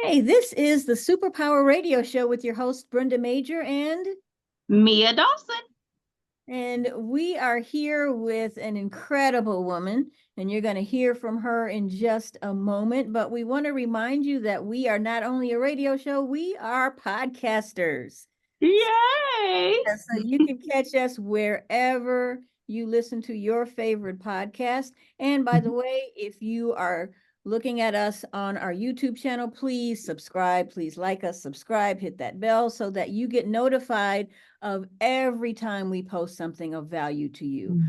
Hey, this is the Superpower Radio Show with your host, Brenda Major, and Mia Dawson. we are here with an incredible woman, and you're going to hear from her in just a moment. But we want to remind you that we are not only a radio show, we are podcasters. Yay! So you can catch us wherever you listen to your favorite podcast. And by the way, if you are looking at us on our YouTube channel, please subscribe, please like us, subscribe, hit that bell so that you get notified of every time we post something of value to you.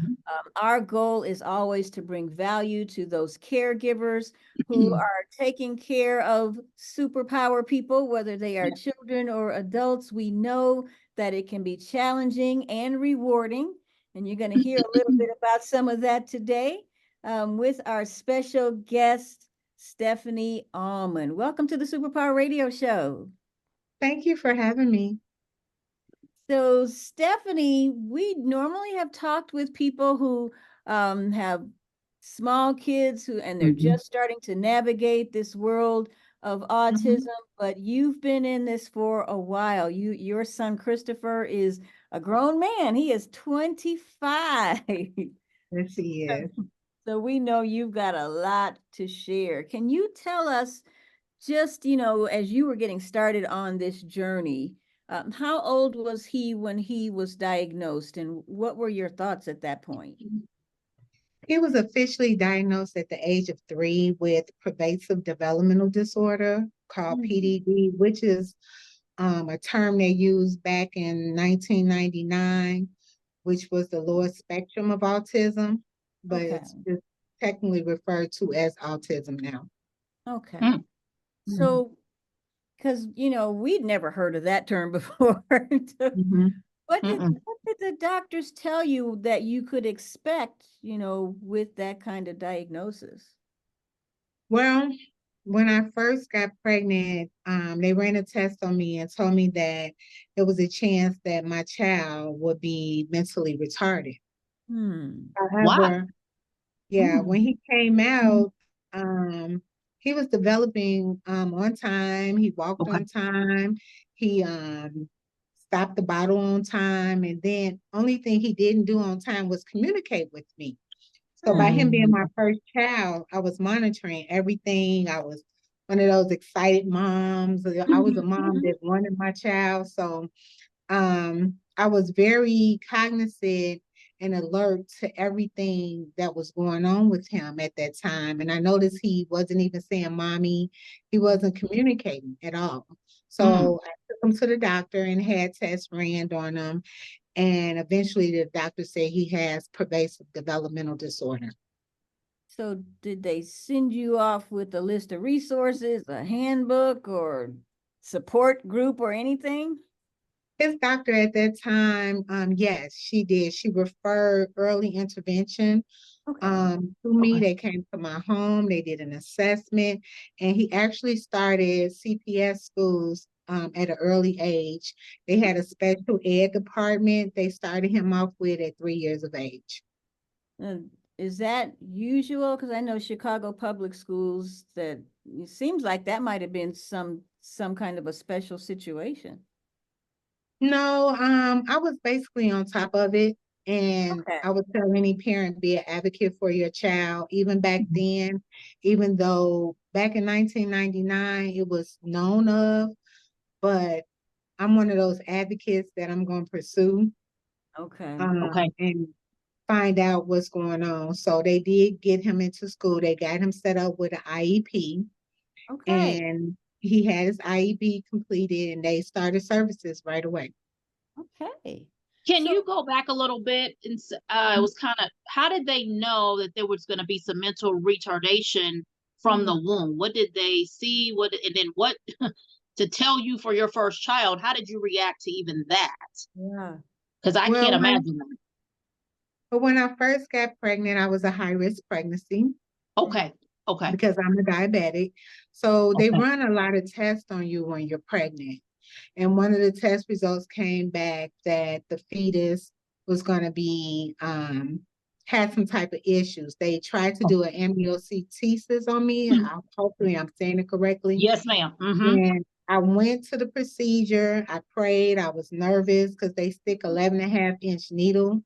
Our goal is always to bring value to those caregivers who are taking care of superpower people, whether they are children or adults. We know that it can be challenging and rewarding. And you're going to hear a little bit about some of that today with our special guest, Stephanie Almond. Welcome to the Superpower Radio Show. Thank you for having me. So, Stephanie, we normally have talked with people who have small kids and they're just starting to navigate this world of autism, but you've been in this for a while. Your son Christopher is a grown man. He is 25. Yes, he is. So we know you've got a lot to share. Can you tell us just, as you were getting started on this journey, how old was he when he was diagnosed, and what were your thoughts at that point? He was officially diagnosed at the age of 3 with pervasive developmental disorder called PDD, which is a term they used back in 1999, which was the lowest spectrum of autism, but it's technically referred to as autism now. Okay. So, because, we'd never heard of that term before. What did the doctors tell you that you could expect, with that kind of diagnosis? Well, when I first got pregnant, they ran a test on me and told me that there was a chance that my child would be mentally retarded. However, when he came out, he was developing on time. He walked on time. He stopped the bottle on time. And then only thing he didn't do on time was communicate with me. So by him being my first child, I was monitoring everything. I was one of those excited moms. I was a mom that wanted my child. So I was very cognizant and alert to everything that was going on with him at that time. And I noticed he wasn't even saying mommy. He wasn't communicating at all. So I took him to the doctor and had tests ran on him. And eventually the doctor said he has pervasive developmental disorder. So did they send you off with a list of resources, a handbook or support group or anything? His doctor at that time, yes, she did. She referred early intervention to me. They came to my home. They did an assessment, and he actually started CPS schools at an early age. They had a special ed department. They started him off with at 3 years of age. Is that usual? Because I know Chicago public schools, that it seems like that might have been some kind of a special situation. No, I was basically on top of it. And I would tell any parent, be an advocate for your child, even back then, even though back in 1999, it was known of, but I'm one of those advocates that I'm going to pursue. And find out what's going on. So they did get him into school. They got him set up with an IEP. And he had his IEP completed, and they started services right away. Can you go back a little bit? And it was kind of, how did they know that there was going to be some mental retardation from the womb? What did they see? And then what to tell you for your first child? How did you react to even that? Because I can't imagine that. But when I first got pregnant, I was a high-risk pregnancy. Because I'm a diabetic. So they run a lot of tests on you when you're pregnant. And one of the test results came back that the fetus was going to be had some type of issues. They tried to do an amniocentesis on me. Hopefully I'm saying it correctly. Yes, ma'am. And I went to the procedure. I prayed. I was nervous because they stick 11.5-inch needle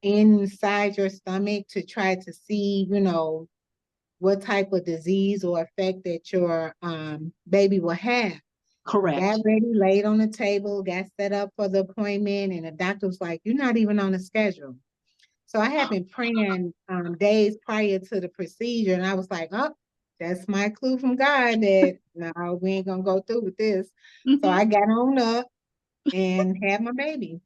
inside your stomach to try to see, what type of disease or effect that your baby will have. Correct. Got ready, laid on the table, got set up for the appointment, and the doctor was like, "You're not even on the schedule." So I had been praying days prior to the procedure, and I was like, "Oh, that's my clue from God that no, we ain't gonna go through with this." So I got on up and had my baby.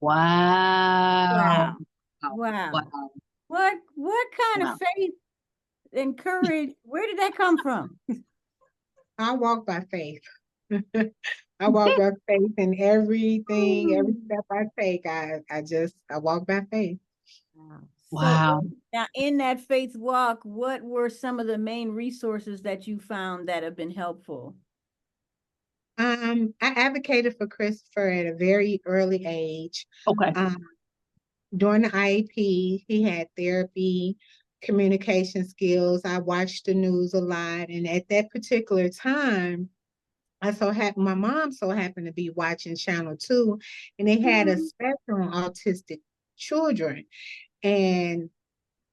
Wow. Wow. Wow. What kind Wow. of faith and courage, where did that come from? I walk by faith. I walk by faith in everything, every step I take. I walk by faith. So Wow. now in that faith walk, what were some of the main resources that you found that have been helpful? I advocated for Christopher at a very early age. Okay. During the IEP, he had therapy, communication skills. I watched the news a lot, and at that particular time, my mom so happened to be watching Channel 2, and they had a special on autistic children. And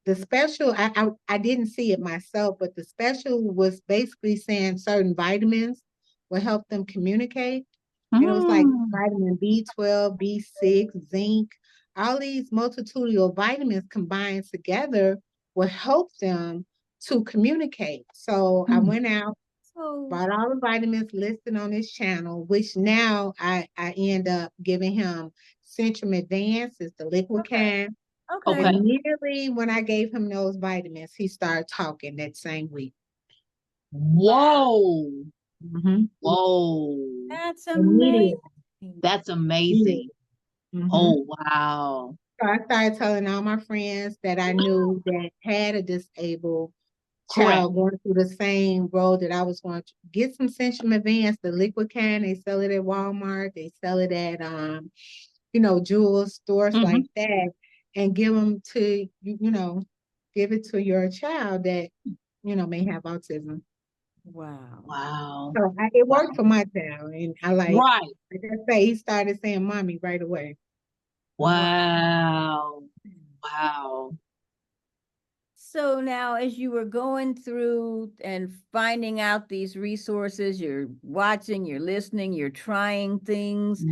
the special, I didn't see it myself, but the special was basically saying certain vitamins will help them communicate. And it was like vitamin B12, B6, zinc, all these multitude vitamins combined together will help them to communicate. So I went out, bought all the vitamins listed on this channel, which now I end up giving him Centrum Advanced, it's the liquid kind. Okay. And immediately when I gave him those vitamins, he started talking that same week. Whoa. Whoa. That's Immediately. amazing. That's amazing. Oh, wow. So I started telling all my friends that I knew that had a disabled Correct. child going through the same road that I was going to get some Centrum Advanced, the liquid kind. They sell it at Walmart. They sell it at, jewel stores like that, and give them to, give it to your child that, may have autism. Wow. Wow. So it worked for my child. And like I say, he started saying mommy right away. Wow. Wow. So now as you were going through and finding out these resources, you're watching, you're listening, you're trying things.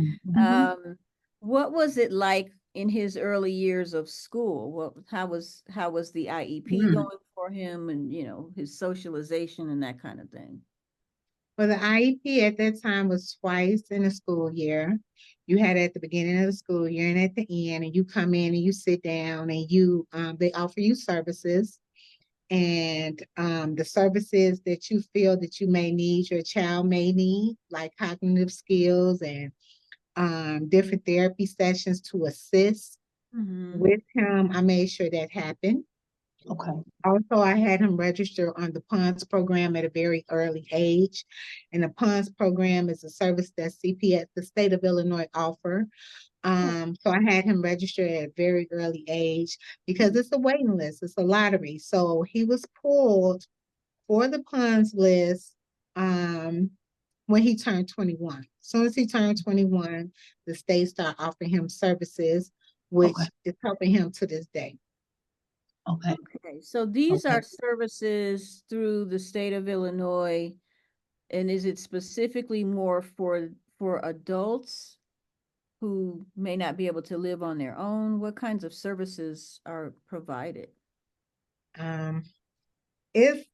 What was it like in his early years of school? How was the IEP going for him, and his socialization and that kind of thing? Well, the IEP at that time was twice in a school year. You had at the beginning of the school year and at the end, and you come in and you sit down and they offer you services, and the services that you feel that you may need, your child may need, like cognitive skills and different therapy sessions to assist with him. I made sure that happened. Okay. Also, I had him register on the PUNS program at a very early age. And the PUNS program is a service that CPS, the state of Illinois, offer. So I had him register at a very early age because it's a waiting list, it's a lottery. So he was pulled for the PUNS list when he turned 21. As soon as he turned 21, the state started offering him services, which is helping him to this day. Okay. So these are services through the state of Illinois, and is it specifically more for adults who may not be able to live on their own? What kinds of services are provided? If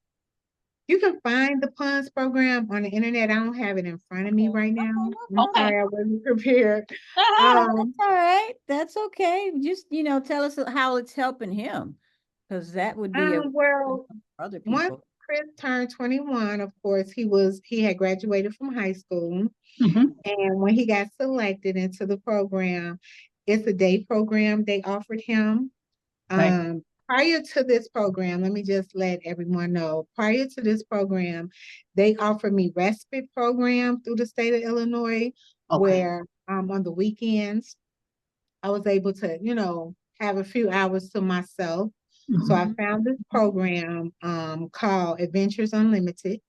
you can find the PUNS program on the internet, I don't have it in front of me right now. I'm sorry, I wasn't prepared. That's all right. That's okay. Just tell us how it's helping him, because that would be well, other people. Once Chris turned 21, of course, he had graduated from high school. And when he got selected into the program, it's a day program they offered him. Prior to this program, let me just let everyone know, prior to this program, they offered me respite program through the state of Illinois, where on the weekends, I was able to, have a few hours to myself. So I Mhm. found this program called Adventures Unlimited.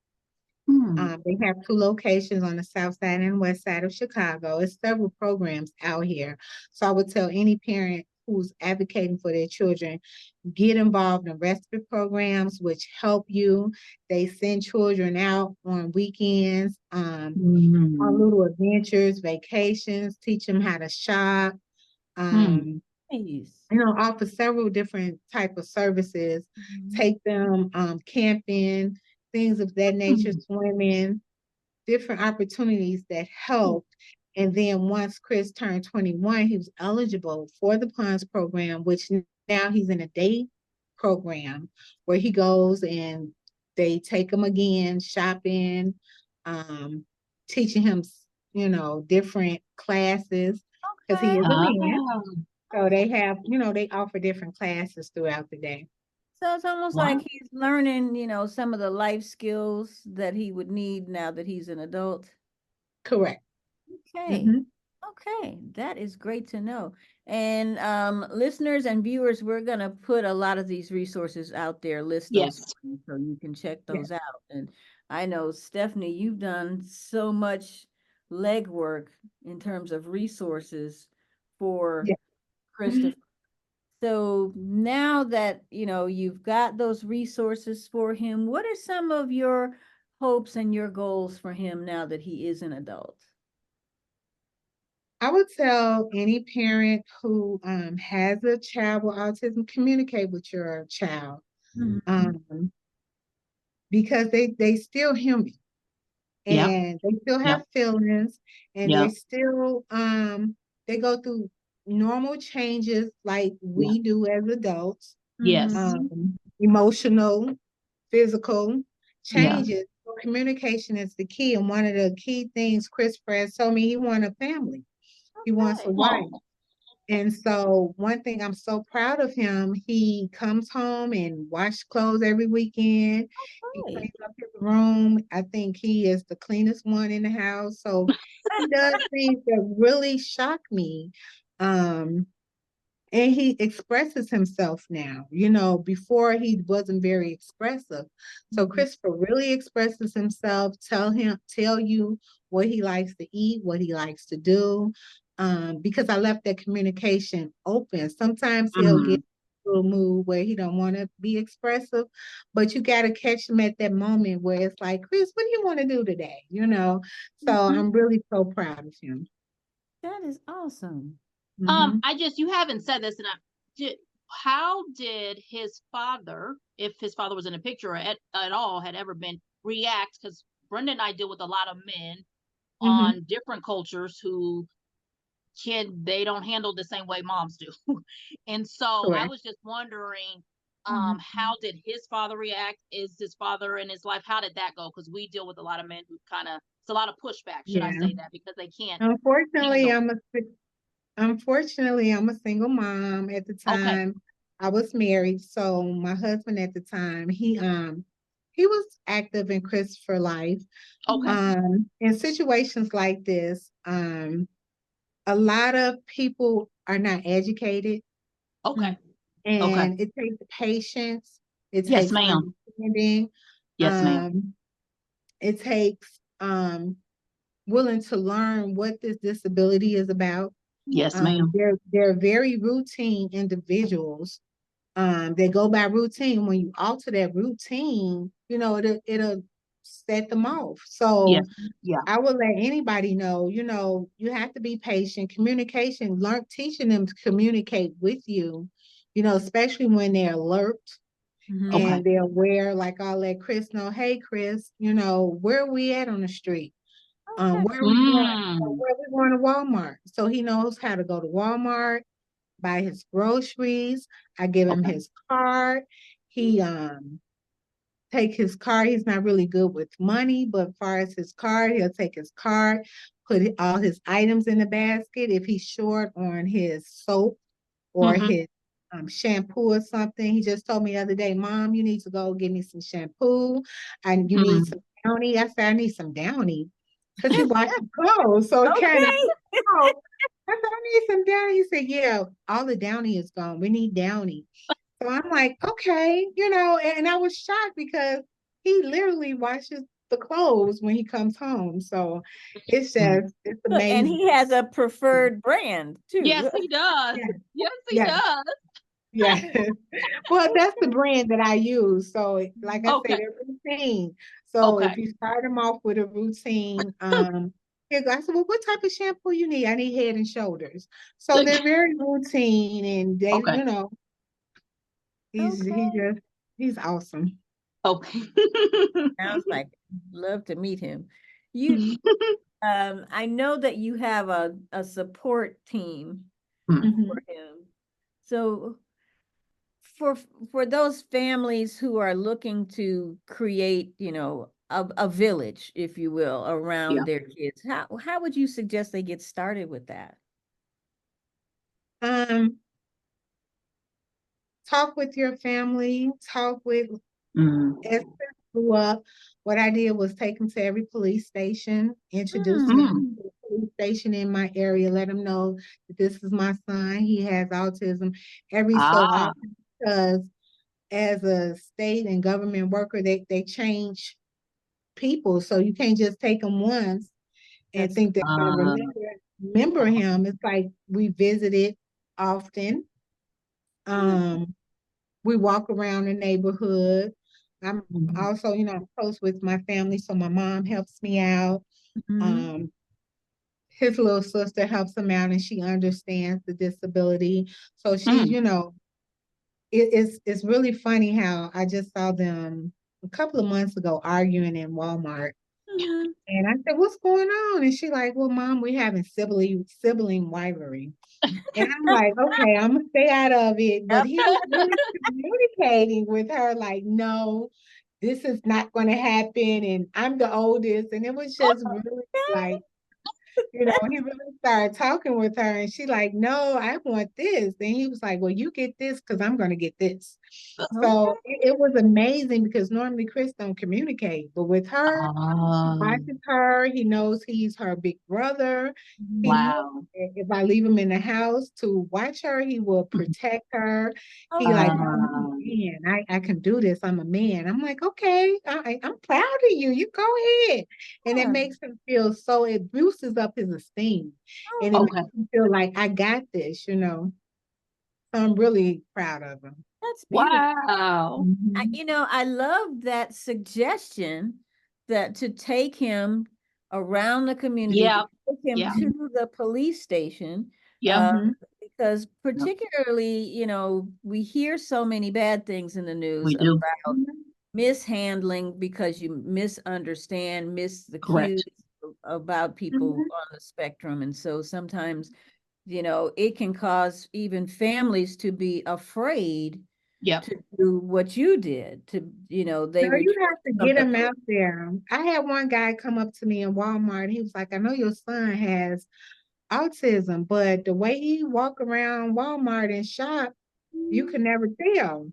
Mm. They have two locations on the south side and west side of Chicago. It's several programs out here. So I would tell any parent who's advocating for their children, get involved in respite programs, which help you. They send children out on weekends, on Mm. little adventures, vacations, teach them how to shop. Mm. Nice. Offer several different type of services, Mhm. take them camping, things of that nature, Mm. swimming, different opportunities that helped. And then once Chris turned 21, he was eligible for the Ponds program, which now he's in a day program where he goes and they take him again shopping, um, teaching him, different classes because he Okay. is a man. Ah, So they have, they offer different classes throughout the day. So it's almost like wow. he's learning, some of the life skills that he would need now that he's an adult. Correct. Okay. Hmm. Okay, that is great to know. And listeners and viewers, we're gonna put a lot of these resources out there, list those Yes. for you so you can check Yeah. those out. And I know, Stephanie, you've done so much legwork in terms of resources for Yeah. Christopher. So now that, you've got those resources for him, what are some of your hopes and your goals for him now that he is an adult? I would tell any parent who has a child with autism, communicate with your child, Mhm. um, because they still human Yep. and they still Yep. have feelings and Yep. they're still they go through normal changes like Yep. we do as adults, Yes. Mhm. emotional, physical Yeah. changes. So communication is the key, and one of the key things Christopher has told me, he wants a family. He wants a Okay. wife. Oh. And so one thing I'm so proud of him, he comes home and washes clothes every weekend. He Okay. cleans up his room. I think he is the cleanest one in the house. So he does things that really shock me. Um, and he expresses himself now. Before he wasn't very expressive. So Mhm. Christopher really expresses himself, tell you what he likes to eat, what he likes to do. Because I left that communication open. Sometimes he'll get Mm. a little mood where he don't want to be expressive, but you got to catch him at that moment where it's like, Chris, what do you want to do today? So Mhm. I'm really so proud of him. That is awesome. Mhm. You haven't said this, and how did his father, if his father was in a picture at all, had ever been react? Because Brenda and I deal with a lot of men Mhm. on different cultures who they don't handle the same way moms do. And so I Correct. was just wondering, Mhm. how did his father react? Is his father in his life? How did that go? Because we deal with a lot of men who it's a lot of pushback, should I Yeah. say that, because they can't Unfortunately, handle. I'm a single mom at the Okay. time. I was married, so my husband at the time, he was active in Christopher life. Okay. In situations like this, a lot of people are not educated, Mhm. Okay. Okay. and it takes patience, it Yes, takes ma'am. understanding, Yes, ma'am. um, it takes willing to learn what this disability is about. Yes, ma'am. They're very routine individuals. They go by routine. When you alter that routine, it'll set them off. Yes. So Yeah. I will let anybody know, you have to be patient. Communication, teaching them to communicate with you, especially when they're alert Mhm. Okay. and they're aware. Like I'll let Chris know, hey Chris, where are we at on the street? Okay. Where are we going? Mm. Where are we going to Walmart? So he knows how to go to Walmart, buy his groceries. I give him Okay. his card. He take his card. He's not really good with money, but as far as his card, he'll take his card, put all his items in the basket. If he's short on his soap or Mm-hmm. his shampoo or something, he just told me the other day, Mom, you need to go get me some shampoo and you need Mm. some Downy. I said, I need some Downy because he washes clothes. So it kind of, Okay. I said, I need some Downy. He said, yeah, all the Downy is gone. We need Downy. So I'm like, okay, and I was shocked because he literally washes the clothes when he comes home. So it's Look, and amazing. he has a preferred brand Yes, too. he does. Yeah, Yes, he yeah, does. yeah. Well, that's the brand that I use. So, like I Okay. said, a routine. So Okay. if you start them off with a routine, I said, well, what type of shampoo you need? I need Head and Shoulders. So they're very routine, and they, Okay. Okay. he's awesome. Okay. Sounds like love to meet him. You, I know that you have a support team Mhm. for him. So for for those families who are looking to create, a village, if you will, Yeah. around their kids, how would you suggest they get started with that? Um, Talk with your family, talk with Mm. as Chris grew up. What I did was take him to every police station, introduce them Mm. to the police station in my area, let them know that this is my son. He has autism every so Ah. often because as a state and government worker, they change people. So you can't just take them once and That's think they're going to Uh, remember him. It's like we visited often. Um, we walk around the neighborhood. I'm mhm. also, I'm close with my family, so my mom helps me out. Mhm. Um, his little sister helps him out, and she understands the disability. So she's, Mm. it's really funny how I just saw them a couple of months ago arguing in Walmart. Mhm. And I said, "What's going on?" And she like, "Well, Mom, we having sibling rivalry." And I'm like, "Okay, I'm gonna stay out of it." But Yep. he was really communicating with her, like, "No, this is not going to happen." And I'm the oldest, and it was just really like, he really started talking with her, and she like, "No, I want this." And he was like, "Well, you get this because I'm going to get this." So Okay. it was amazing because normally Chris don't communicate, but with her, he Um, watches her. He knows he's her big brother. He Mhm. knows wow. that if I leave him in the house to watch her, he will protect her. He like, Okay. "Mom, I'm a man. I can do this. I'm a man." I'm like, okay, I'm proud of you. You go ahead. And it Yeah. makes him feel so, it boosts up his esteem. And it Okay. makes him feel like I got this. So I'm really proud of him. That's beautiful. Wow. Mhm. I love that suggestion that to take him around the community, to Yeah. take him Yeah. to the police station, Yeah. uh, Mhm. because Yeah. particularly, we hear so many bad things in the news We do. about mishandling because you misunderstand, miss the cues Correct. about people Mhm. on the spectrum. And so sometimes, it can cause even families to be afraid Yep. to do what you did, they No, you report have to get something. him out there. I had one guy come up to me in Walmart. He was like, "I know your son has autism, but the way he walk around Walmart and shop, you can never tell."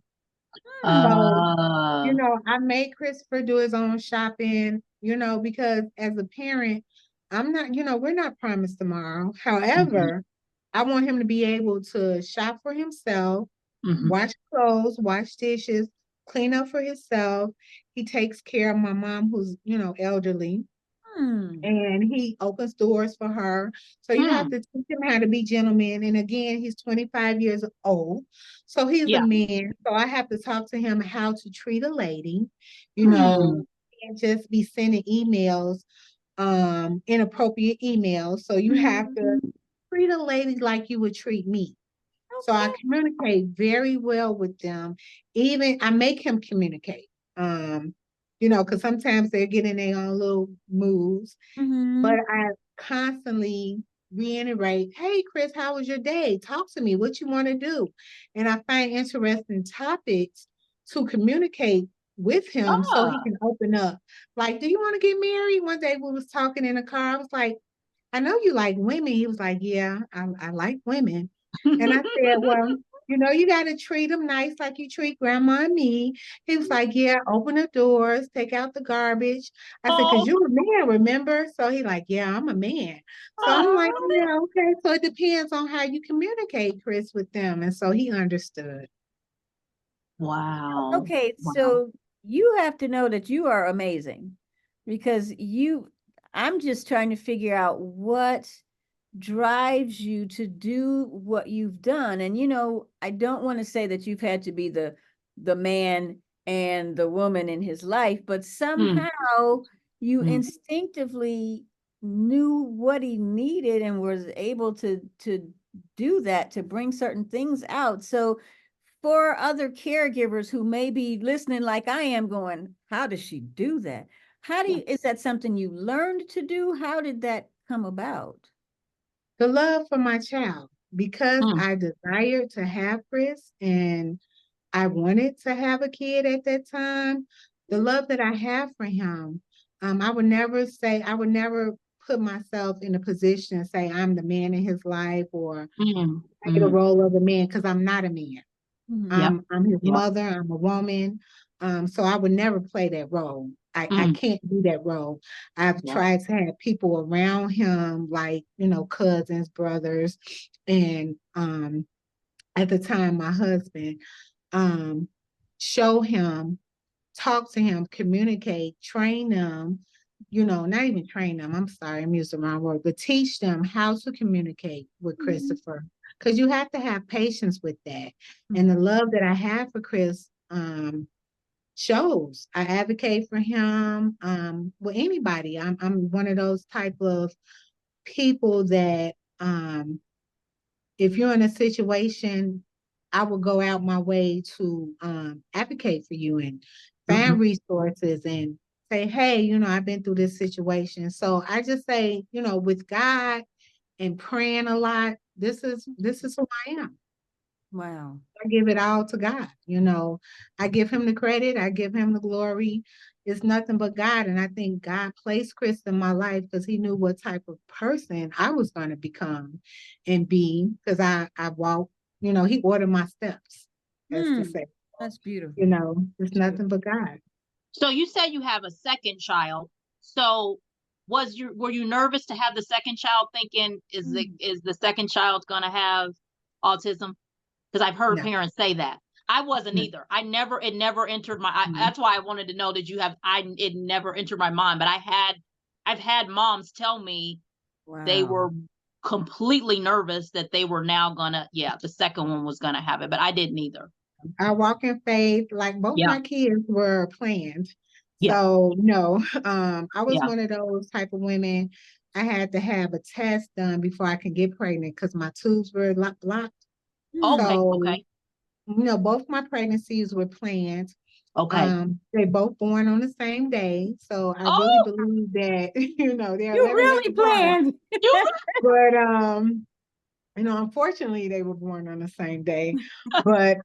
So, Uh, I made Christopher do his own shopping, because as a parent, I'm not, we're not promised tomorrow. mhm, However, I want him to be able to shop for himself, mhm. wash clothes, wash dishes, clean up for himself. He takes care of my mom, who's, elderly, Hmm. and he opens doors for her. So you have Mm. to teach him how to be gentleman. And again, he's 25 years old. So he's a Yeah. man. So I have to talk to him how to treat a lady, Mm. and just be sending emails, inappropriate emails. So you have to Mhm. treat a lady like you would treat me. So I Okay. communicate very well with them. Even I make him communicate. Because sometimes they get in their own little moves, but Mhm. I constantly reiterate, "Hey Chris, how was your day? Talk to me. What you want to do?" And I find interesting topics to communicate with him so he Ah. can open up. Like, "Do you want to get married?" One day we was talking in the car. I was like, "I know you like women." He was like, "Yeah, I like women." And I said, "Well, you know, you got to treat them nice like you treat grandma and me. He was like, yeah, open the doors, take out the garbage. I said, because Oh, you're a man, remember? So he like, yeah, I'm a man. So I'm like, oh, yeah, okay. So it depends on how you communicate, Chris, with them. And so he understood. wow. Okay, Wow. so you have to know that you are amazing because I'm just trying to figure out what drives you to do what you've done. And I don't want to say that you've had to be the man and the woman in his life, but Mm, somehow you mm, instinctively knew what he needed and was able to do that, to bring certain things out. So for other caregivers who may be listening like I am going, how does she do that? yeah. Is that something you learned to do? How did that come about? The love for my child, because Mm, I desired to have Chris and I wanted to have a kid at that time. The love that I have for him, I would never put myself in a position to say I'm the man in his life or mm, play the mm. role of a man because I'm not a man. Mhm. Yep, I'm his yep. mother, I'm a woman. So I would never play that role. I Mm, can't do that role. I've yep. tried to have people around him, like, cousins, brothers, and at the time, my husband, um, show him, talk to him, communicate, train them, not even train them. I'm sorry, I'm using the wrong word, but teach them how to communicate with Mhm. Christopher. Because you have to have patience with that. And the Mhm. love that I have for Chris shows. I advocate for him with anybody. I'm one of those type of people that if you're in a situation, I will go out my way to advocate for you and Mhm. find resources and say, hey, I've been through this situation. So I just say, with God and praying a lot, this is who I am. Wow. I give it all to God. I give him the credit, I give him the glory. It's nothing but God. And I think God placed Chris in my life because he knew what type of person I was going to become and be, because I walk, he ordered my steps, as to Hmm. say, That's beautiful. it's That's beautiful. nothing but God. So you said you have a second child. So were you nervous to have the second child, thinking Mm. is the second child gonna have autism? Because I've heard No, parents say that. I wasn't no. either. It never entered Mhm. that's why I wanted to know, it never entered my mind. But I've had moms tell me they Wow. were completely nervous that they were now gonna, yeah, the second one was gonna have it, but I didn't either. I walk in faith, like both Yeah, my kids were planned. yeah, So no, I was yeah. one of those type of women. I had to have a test done before I could get pregnant because my tubes were blocked. Hmm. Okay, So, okay, both my pregnancies were planned. okay. They both born on the same day. So I really Oh, believe that, they're You 11 years really apart. planned. you But unfortunately they were born on the same day. But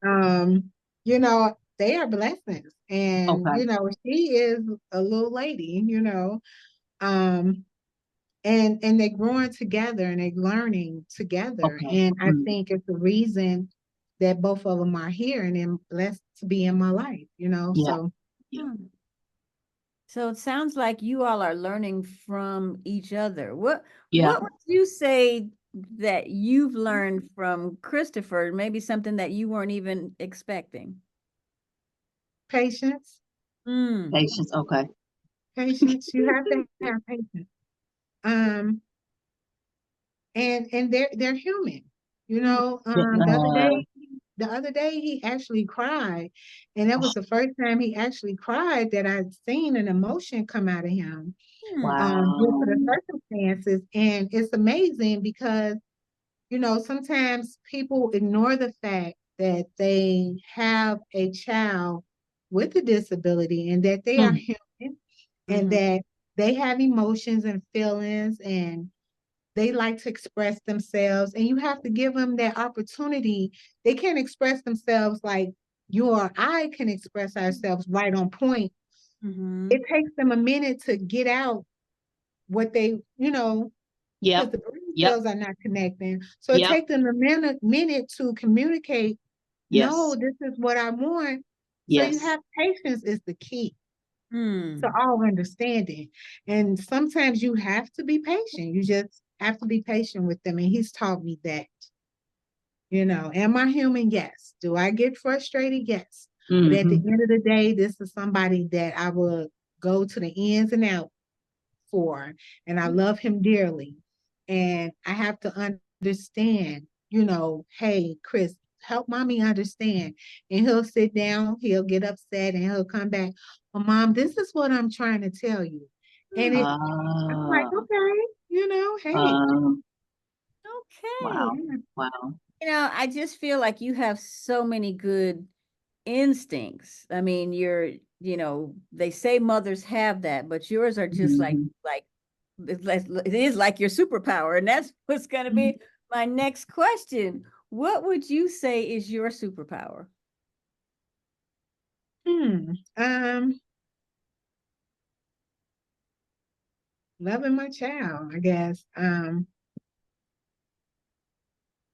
they are blessings. And, okay, she is a little lady, um, and they're growing together and they're learning together. okay. And I Mm, think it's the reason that both of them are here and I'm blessed to be in my life. yeah, So yeah, Hmm. So it sounds like you all are learning from each other. yeah. What would you say that you've learned from Christopher? Maybe something that you weren't even expecting. patience, Mm. Patience. Okay. patience, you have to have patience. Um, and they're human. Mm. The other day he actually cried, and that was the first time he actually cried that I'd seen an emotion come out of him Hmm. due to Wow. the circumstances. And it's amazing because sometimes people ignore the fact that they have a child with a disability and that they are Mm, human and Mhm. that they have emotions and feelings and they like to express themselves, and you have to give them that opportunity. They can't express themselves like you or I can express ourselves right on point. Mhm. It takes them a minute to get out what they, yep. because the brain Yep. cells are not connecting. So it Yep. takes them a minute to communicate no, Yes. this is what I want. So you Yes. have patience is the key Hmm. to all understanding. And sometimes you have to be patient. You just have to be patient with them. And he's taught me that. Am I human? Yes. Do I get frustrated? Yes. But at the Mm-hmm. end of the day, this is somebody that I will go to the ins and out for, and I love him dearly. And I have to understand, hey, Chris, help mommy understand. And he'll sit down, he'll get upset, and he'll come back. Well, mom, this is what I'm trying to tell you. And I'm like, Uh, okay, hey. Okay. wow. Yeah. Wow. I just feel like you have so many good instincts. I mean, they say mothers have that, but yours are just Mhm. it is like your superpower. And that's what's going to be my next question. What would you say is your superpower? Loving my child, I guess. I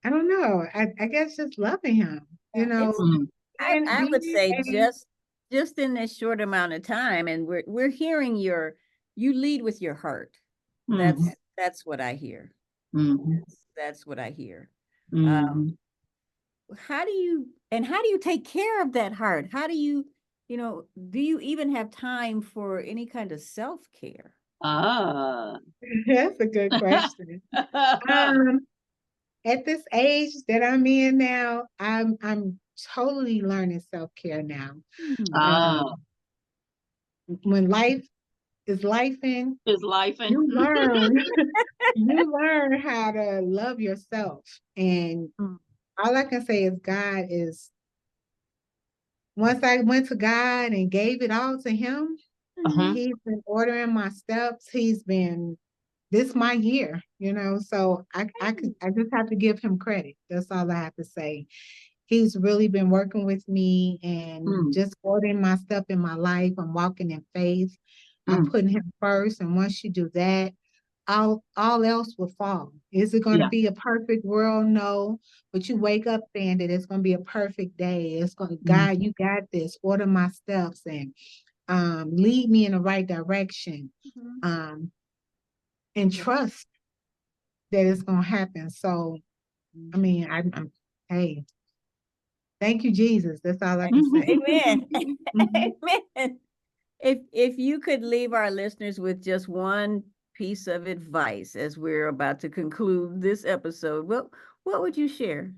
don't know. I guess just loving him, Yeah, it's Mm. and I would being say a just in this short amount of time, and we're hearing you lead with your heart. Mhm. That's what I hear. Mhm. That's what I hear. Mhm. How do you take care of that heart? How do you even have time for any kind of self-care? Ah. that's a good question. Um, at this age that I'm in now, I'm totally learning self-care now. Hmm. Um, Ah. when life is life in, Is life and you learn you learn how to love yourself. And Mm. all I can say is God is once I went to God and gave it all to him, uh-huh. he's been ordering my steps. He's been this my year, so I just have to give him credit. That's all I have to say. He's really been working with me and Mm. just ordering my step in my life. I'm walking in faith. I'm Mm. putting him first. And once you do that, all else will fall. Is it going to Yeah. be a perfect world? No. But you wake up saying that it's going to be a perfect day. It's going to, Mm. God, you got this. Order my steps and lead me in the right direction. Mhm. Um, and Yeah. trust that it's going to happen. So, I mean, hey, thank you, Jesus. That's all I can say. Amen. Mhm. Amen. If you could leave our listeners with just one piece of advice as we're about to conclude this episode, what would you share?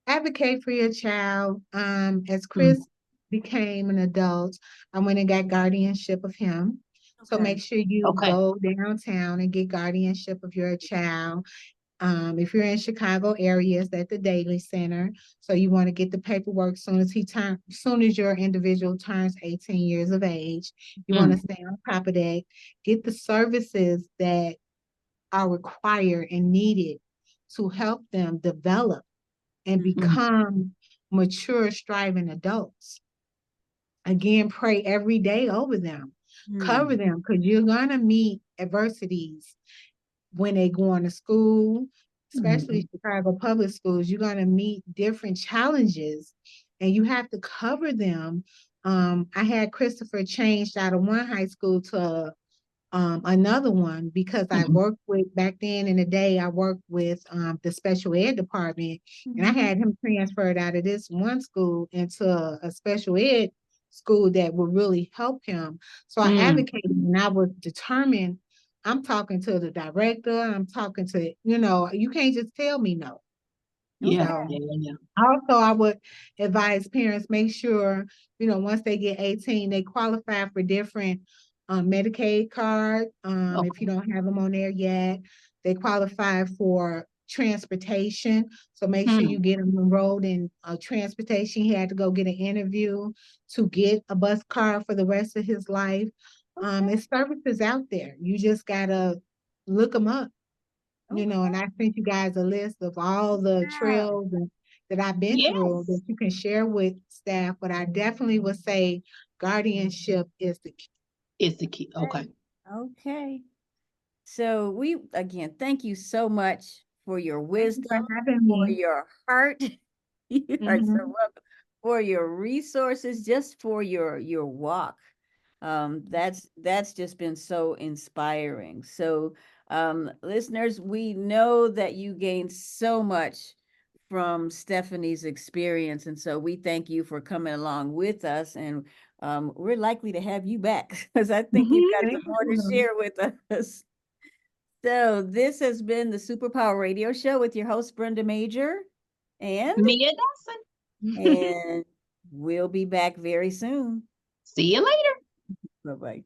Advocate for your child. As Mm. Chris became an adult, I went and got guardianship of him. So Okay. make sure you Okay. go downtown and get guardianship of your child. If you're in Chicago area, it's at the Daily Center. So you want to get the paperwork soon as your individual turns 18 years of age. You want to Mm. stay on top of that. Get the services that are required and needed to help them develop and Mm. become mature, striving adults. Again, pray every day over them. Cover Hmm. them because you're gonna meet adversities when they go on to school, especially Mhm. Chicago public schools. You're gonna meet different challenges, and you have to cover them. I had Christopher changed out of one high school to another one because I Mhm. worked with back then in the day, I worked with the special ed department, and I Mhm. had him transferred out of this one school into a special ed school that would really help him. So I Mm. advocated and I was determined. I'm talking to the director, I'm talking to, you can't just tell me no. Yeah. Okay. So Yeah. Yeah. also, I would advise parents make sure, once they get 18, they qualify for different Medicaid cards. If you Okay. don't have them on there yet, they qualify for transportation. So make sure you Mm. get them enrolled in transportation. He had to go get an interview to get a bus card for the rest of his life. Okay. It's services out there. You just gotta look them up, and I sent you guys a list of all the Wow. trails that I've been through that Yes. you can share with staff, but I definitely would say guardianship is the key. Is the key. Okay. Okay. So we again thank you so much for your Thank you wisdom, for having for me. your heart, You are so Mhm. welcome for your resources, just for your walk. That's just been so inspiring. So, listeners, we know that you gained so much from Stephanie's experience, and so we thank you for coming along with us. And we're likely to have you back because I think you've got some Thank more to you. share with us. So this has been the Superpower Radio Show with your host Brenda Major, and Mia Dawson. and we'll be back very soon. See you later. Bye bye.